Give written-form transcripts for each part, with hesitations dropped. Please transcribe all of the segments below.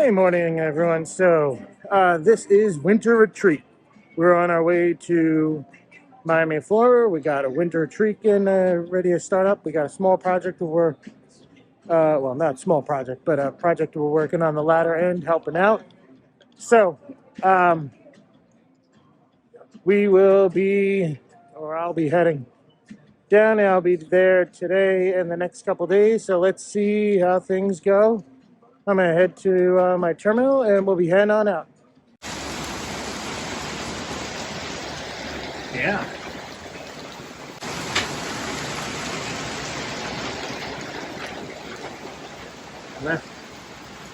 Hey, morning, everyone. So, this is winter retreat. We're on our way to Miami, Florida. We got a winter retreat ready to start up. We got a small project that we're, well, not small project, but a project that we're working on the latter end, helping out. So, um, we will be, or I'll be heading down. I'll be there today and the next couple days. So let's see how things go. I'm gonna head to my terminal and we'll be heading on out. Yeah. Left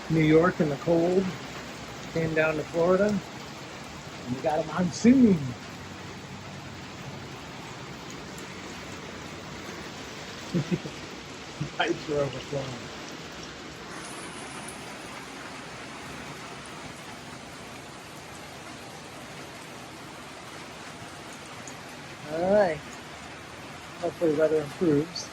New York in the cold, came down to Florida, and we got a monsoon. Pipes are overflowing. All right. Hopefully weather improves.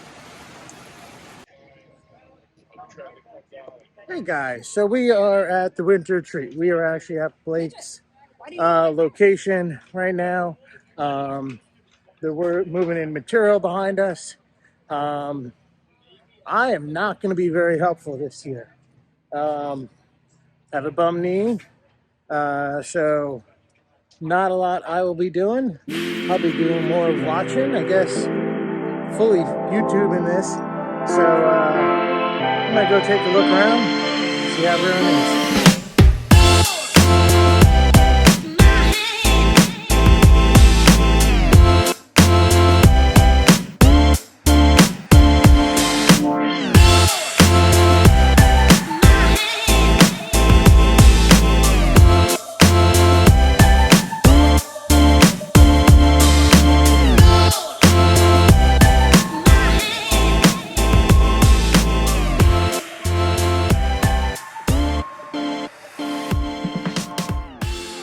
Hey guys, so we are at the winter retreat. We are actually at Blake's location right now. We're moving in material behind us. I am not going to be very helpful this year. I have a bum knee, so not a lot I will be doing. I'll be doing more of watching, I guess, fully YouTubing this. So I'm gonna go take a look around, see how everyone is.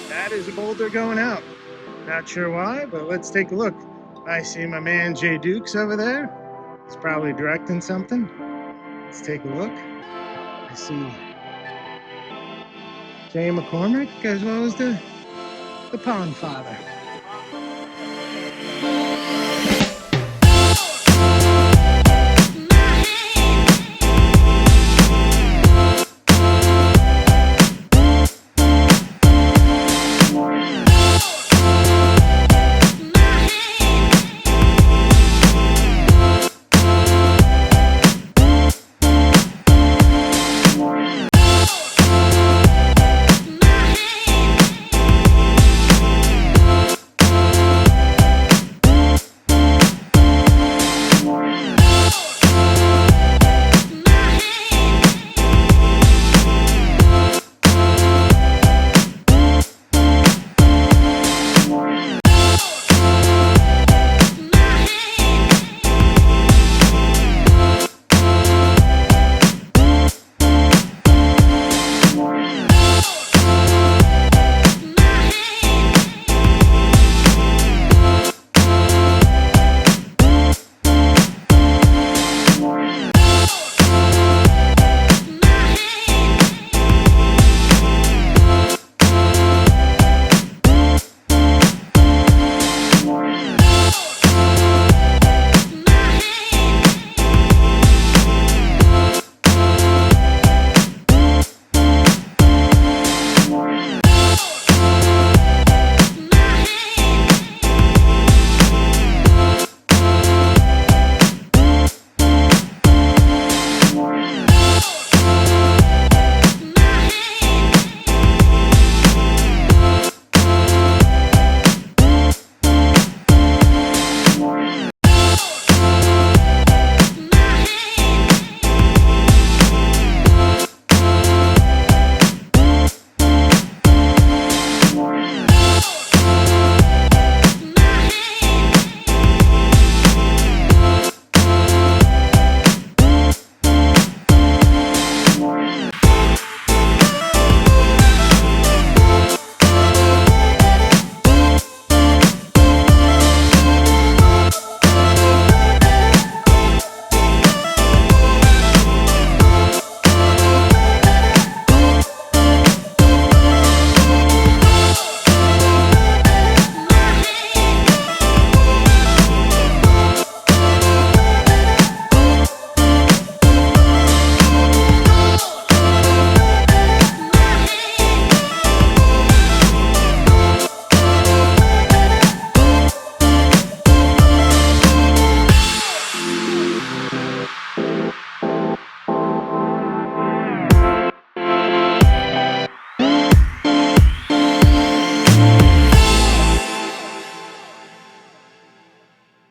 That is a boulder going out. Not sure why, but let's take a look. I see my man Jay Dukes over there. He's probably directing something. Let's take a look. I see Jay McCormick as well as the Pond Father.